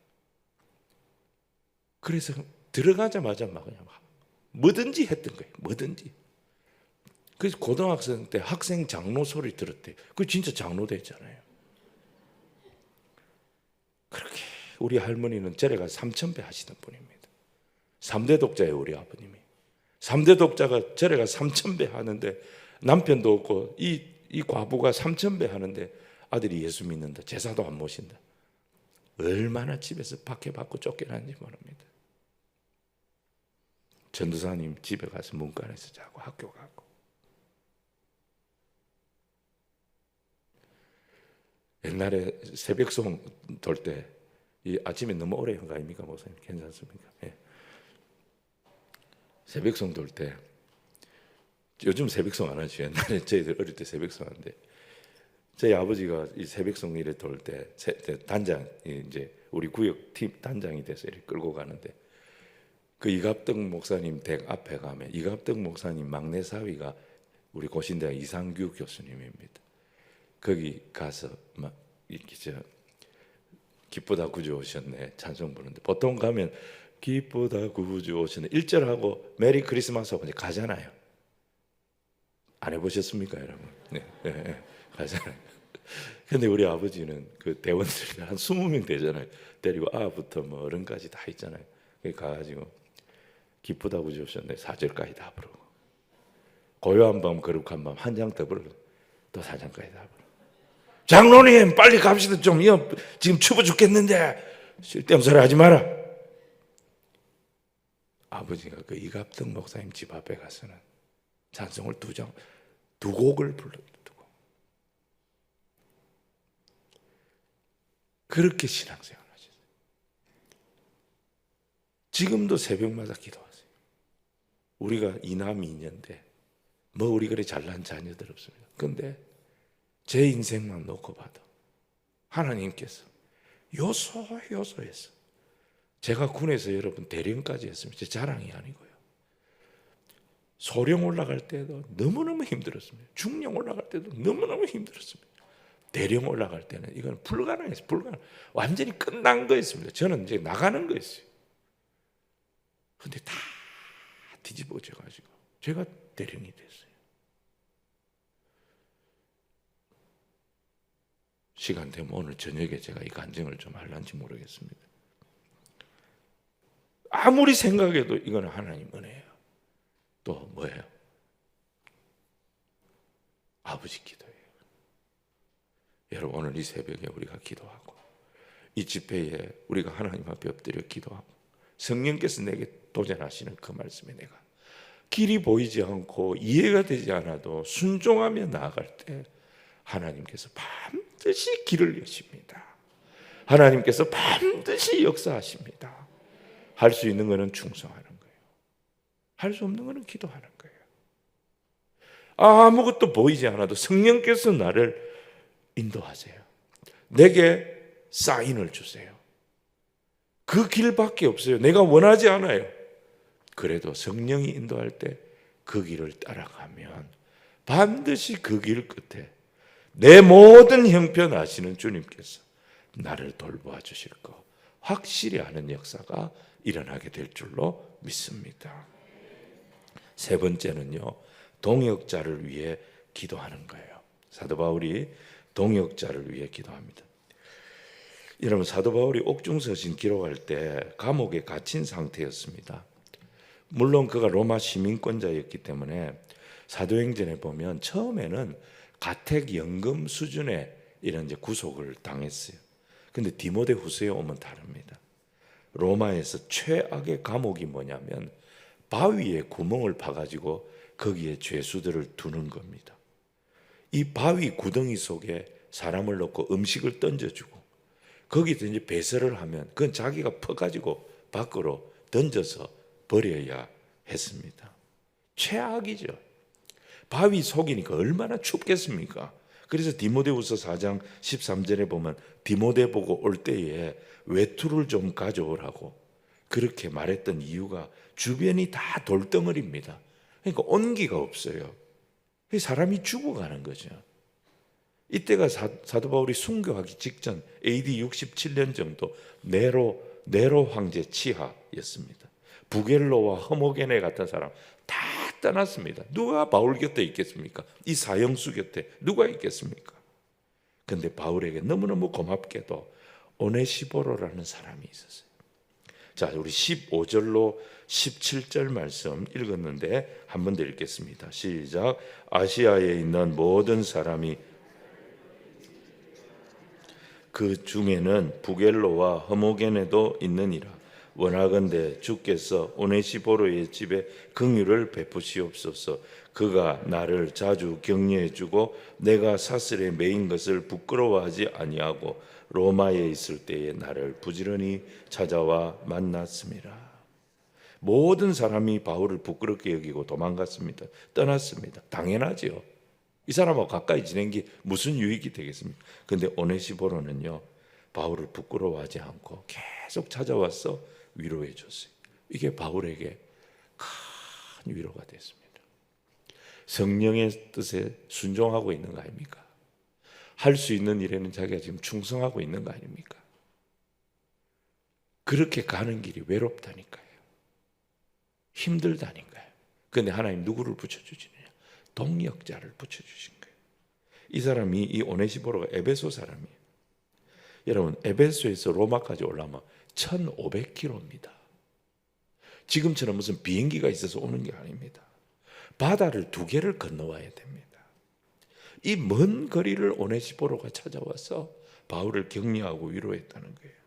Speaker 1: 그래서 들어가자마자 막 그냥 뭐든지 했던 거예요. 뭐든지. 그래서 고등학생 때 학생 장로 소리 들었대요. 그 진짜 장로 됐잖아요. 그렇게 우리 할머니는 절에 가서 삼천배 하시던 분입니다. 3대 독자예요, 우리 아버님이. 3대 독자가 절에 가서 삼천배 하는데 남편도 없고 이 과부가 삼천배 하는데 아들이 예수 믿는다. 제사도 안 모신다. 얼마나 집에서 박해받고 쫓겨났는지 모릅니다. 전도사님 집에 가서 문간에서 자고 학교 가고. 옛날에 새벽송 돌 때 이 아침에 너무 오래 한 거 아닙니까, 목사님? 괜찮습니까? 예. 새벽송 돌 때 요즘 새벽송 안 하죠. 옛날에 저희들 어릴 때 새벽송 하는데 저희 아버지가 이 새벽송 일에 돌 때 단장 이제 우리 구역 팀 단장이 돼서 이렇게 끌고 가는데 그 이갑덕 목사님 댁 앞에 가면 이갑덕 목사님 막내 사위가 우리 고신대학 이상규 교수님입니다. 거기 가서 막 이렇게 기쁘다 구주 오셨네 찬송 부르는데 보통 가면 기쁘다 구주 오셨네 1절하고 메리 크리스마스 하고 이제 가잖아요. 안 해보셨습니까, 여러분? 네, 가잖아요. 근데 우리 아버지는 그 대원들이 한 20명 되잖아요. 데리고 아부터 뭐 어른까지 다 있잖아요. 가가지고 기쁘다 구주 오셨네 4절까지 다 부르고 고요한 밤 거룩한 밤 한 장 더 부르고 또 4장까지 다 부르고 장로님 빨리 갑시다 좀 지금 추워 죽겠는데 쓸데없는 소리 하지 마라. 아버지가 그 이갑덕 목사님 집 앞에 가서는 찬송을 두 곡을 불렀고 그렇게 신앙생활 하셨어요. 지금도 새벽마다 기도하세요. 우리가 이남 이녀인데 뭐 우리 그래 잘난 자녀들 없습니다. 근데 제 인생만 놓고 봐도 하나님께서 요소요소해서, 제가 군에서 여러분 대령까지 했습니다. 제 자랑이 아니고요. 소령 올라갈 때도 너무너무 힘들었습니다. 중령 올라갈 때도 너무너무 힘들었습니다. 대령 올라갈 때는 이건 불가능했어요. 완전히 끝난 거였습니다. 저는 이제 나가는 거였어요. 근데 다 뒤집어져 가지고 제가 대령이 됐어요. 시간 되면 오늘 저녁에 제가 이 간증을 좀 할런지 모르겠습니다. 아무리 생각해도 이거는 하나님 은혜예요. 또 뭐예요? 아버지 기도예요. 여러분, 오늘 이 새벽에 우리가 기도하고 이 집회에 우리가 하나님 앞에 엎드려 기도하고 성령께서 내게 도전하시는 그 말씀에 내가 길이 보이지 않고 이해가 되지 않아도 순종하며 나아갈 때 하나님께서 반드시 길을 여십니다. 하나님께서 반드시 역사하십니다. 할 수 있는 것은 충성하는 거예요. 할 수 없는 것은 기도하는 거예요. 아무것도 보이지 않아도 성령께서 나를 인도하세요. 내게 사인을 주세요. 그 길밖에 없어요. 내가 원하지 않아요. 그래도 성령이 인도할 때 그 길을 따라가면 반드시 그 길 끝에 내 모든 형편 아시는 주님께서 나를 돌보아 주실 거 확실히 아는 역사가 일어나게 될 줄로 믿습니다. 세 번째는요, 동역자를 위해 기도하는 거예요. 사도 바울이 동역자를 위해 기도합니다. 여러분, 사도 바울이 옥중서신 기록할 때 감옥에 갇힌 상태였습니다. 물론 그가 로마 시민권자였기 때문에 사도행전에 보면 처음에는 가택연금 수준의 이런 이제 구속을 당했어요. 근데 디모데후서에 오면 다릅니다. 로마에서 최악의 감옥이 뭐냐면 바위에 구멍을 파가지고 거기에 죄수들을 두는 겁니다. 이 바위 구덩이 속에 사람을 넣고 음식을 던져주고 거기서 이제 배설을 하면 그건 자기가 퍼가지고 밖으로 던져서 버려야 했습니다. 최악이죠. 바위 속이니까 얼마나 춥겠습니까? 그래서 디모데후서 4장 13절에 보면 디모데 보고 올 때에 외투를 좀 가져오라고 그렇게 말했던 이유가 주변이 다 돌덩어리입니다. 그러니까 온기가 없어요. 사람이 죽어가는 거죠. 이때가 사도 바울이 순교하기 직전 AD 67년 정도 네로 황제 치하였습니다. 부겔로와 허모게네 같은 사람 다 떠났습니다. 누가 바울 곁에 있겠습니까? 이 사형수 곁에 누가 있겠습니까? 근데 바울에게 너무너무 고맙게도 오네시보로라는 사람이 있었어요. 자, 우리 15절로 17절 말씀 읽었는데 한 번 더 읽겠습니다. 시작. 아시아에 있는 모든 사람이 그 중에는 부겔로와 허모게네도 있느니라. 원하건대 주께서 오네시보로의 집에 긍휼을 베푸시옵소서. 그가 나를 자주 격려해 주고 내가 사슬에 매인 것을 부끄러워하지 아니하고 로마에 있을 때에 나를 부지런히 찾아와 만났습니다. 모든 사람이 바울을 부끄럽게 여기고 도망갔습니다. 떠났습니다. 당연하지요. 이 사람하고 가까이 지낸 게 무슨 유익이 되겠습니까? 근데 오네시보로는요, 바울을 부끄러워하지 않고 계속 찾아와서 위로해 줬어요. 이게 바울에게 큰 위로가 됐습니다. 성령의 뜻에 순종하고 있는 거 아닙니까? 할 수 있는 일에는 자기가 지금 충성하고 있는 거 아닙니까? 그렇게 가는 길이 외롭다니까요. 힘들다니까요. 그런데 하나님 누구를 붙여주시느냐? 동역자를 붙여주신 거예요. 이 사람이, 이 오네시보로가 에베소 사람이에요. 여러분, 에베소에서 로마까지 올라오면 1500km입니다. 지금처럼 무슨 비행기가 있어서 오는 게 아닙니다. 바다를 2개를 건너와야 됩니다. 이 먼 거리를 오네시보로가 찾아와서 바울을 격려하고 위로했다는 거예요.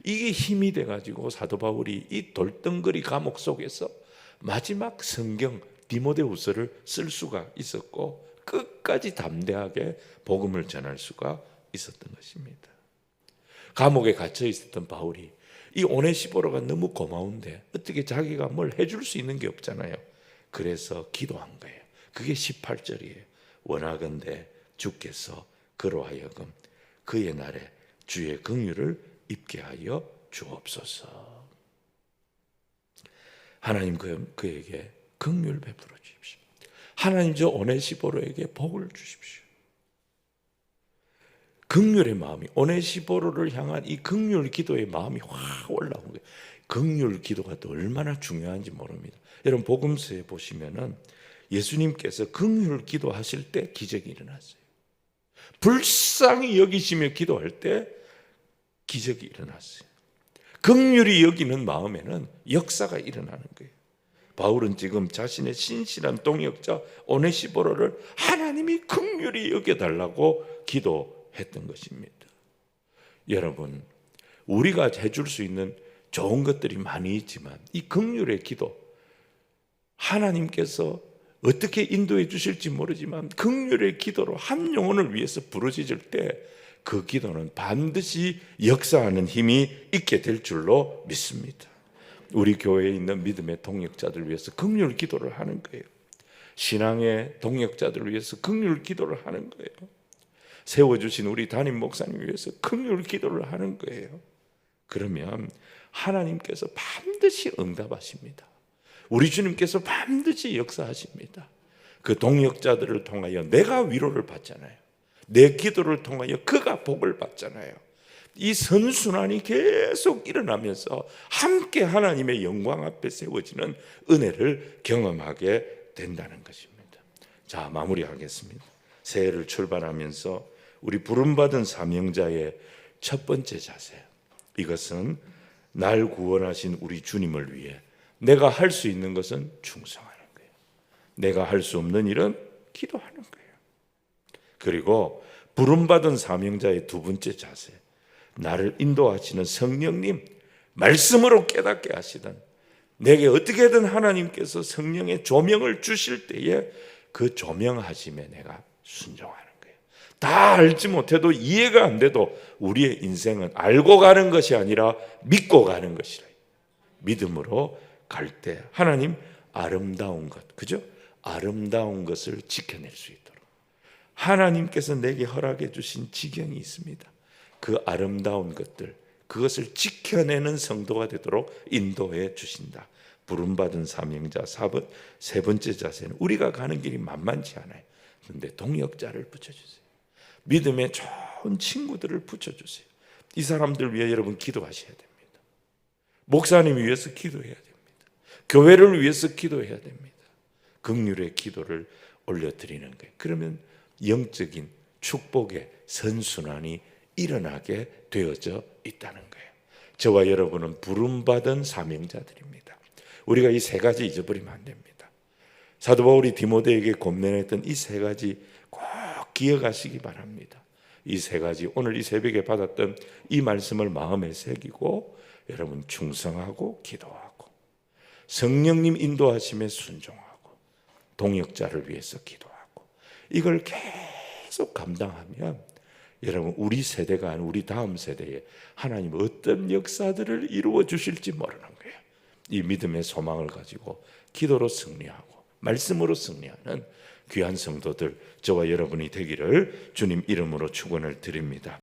Speaker 1: 이게 힘이 돼가지고 사도 바울이 이 돌덩거리 감옥 속에서 마지막 성경 디모데후서를 쓸 수가 있었고 끝까지 담대하게 복음을 전할 수가 있었던 것입니다.
Speaker 2: 감옥에 갇혀 있었던 바울이 이 오네시포로가 너무 고마운데 어떻게 자기가 뭘 해줄 수 있는 게 없잖아요. 그래서 기도한 거예요. 그게 18절이에요. 원하건대 주께서 그로 하여금 그의 날에 주의 긍휼을 입게 하여 주옵소서. 하나님 그에게 긍휼 베풀어 주십시오. 하나님 저 오네시포로에게 복을 주십시오. 긍휼의 마음이, 오네시포로를 향한 이 긍휼 기도의 마음이 확 올라온 거예요. 긍휼 기도가 또 얼마나 중요한지 모릅니다. 여러분 복음서에 보시면은 예수님께서 긍휼 기도하실 때 기적이 일어났어요. 불쌍히 여기시며 기도할 때 기적이 일어났어요. 긍휼히 여기는 마음에는 역사가 일어나는 거예요. 바울은 지금 자신의 신실한 동역자 오네시포로를 하나님이 긍휼히 여겨달라고 기도했던 것입니다. 여러분, 우리가 해줄 수 있는 좋은 것들이 많이 있지만 이 긍휼의 기도, 하나님께서 어떻게 인도해 주실지 모르지만 긍휼의 기도로 한 영혼을 위해서 부르짖을 때 그 기도는 반드시 역사하는 힘이 있게 될 줄로 믿습니다. 우리 교회에 있는 믿음의 동역자들 위해서 긍휼 기도를 하는 거예요. 신앙의 동역자들을 위해서 긍휼 기도를 하는 거예요. 세워주신 우리 담임 목사님 위해서 긍휼 기도를 하는 거예요. 그러면 하나님께서 반드시 응답하십니다. 우리 주님께서 반드시 역사하십니다. 그 동역자들을 통하여 내가 위로를 받잖아요. 내 기도를 통하여 그가 복을 받잖아요. 이 선순환이 계속 일어나면서 함께 하나님의 영광 앞에 세워지는 은혜를 경험하게 된다는 것입니다. 자, 마무리하겠습니다. 새해를 출발하면서 우리 부름받은 사명자의 첫 번째 자세, 이것은 날 구원하신 우리 주님을 위해 내가 할 수 있는 것은 충성하는 거예요. 내가 할 수 없는 일은 기도하는 거예요. 그리고 부름받은 사명자의 두 번째 자세, 나를 인도하시는 성령님, 말씀으로 깨닫게 하시던 내게 어떻게든 하나님께서 성령의 조명을 주실 때에 그 조명하심에 내가 순종하는 거예요. 다 알지 못해도 이해가 안 돼도 우리의 인생은 알고 가는 것이 아니라 믿고 가는 것이라. 믿음으로 갈 때 하나님 아름다운 것, 그죠? 아름다운 것을 지켜낼 수 있도록 하나님께서 내게 허락해 주신 지경이 있습니다. 그 아름다운 것들, 그것을 지켜내는 성도가 되도록 인도해 주신다. 부름받은 사명자 세 번째 자세는 우리가 가는 길이 만만치 않아요. 그런데 동역자를 붙여주세요. 믿음의 좋은 친구들을 붙여주세요. 이 사람들 위해 여러분 기도하셔야 됩니다. 목사님 위해서 기도해야 됩니다. 교회를 위해서 기도해야 됩니다. 긍휼의 기도를 올려드리는 거예요. 그러면 영적인 축복의 선순환이 일어나게 되어져 있다는 거예요. 저와 여러분은 부름받은 사명자들입니다. 우리가 이 세 가지 잊어버리면 안 됩니다. 사도 바울이 디모데에게 권면했던 이 세 가지 꼭 기억하시기 바랍니다. 이 세 가지, 오늘 이 새벽에 받았던 이 말씀을 마음에 새기고 여러분 충성하고 기도하고 성령님 인도하심에 순종하고 동역자를 위해서 기도하고 이걸 계속 감당하면 여러분 우리 세대가 아닌 우리 다음 세대에 하나님 어떤 역사들을 이루어 주실지 모르는 거예요. 이 믿음의 소망을 가지고 기도로 승리하고 말씀으로 승리하는 귀한 성도들 저와 여러분이 되기를 주님 이름으로 축원을 드립니다.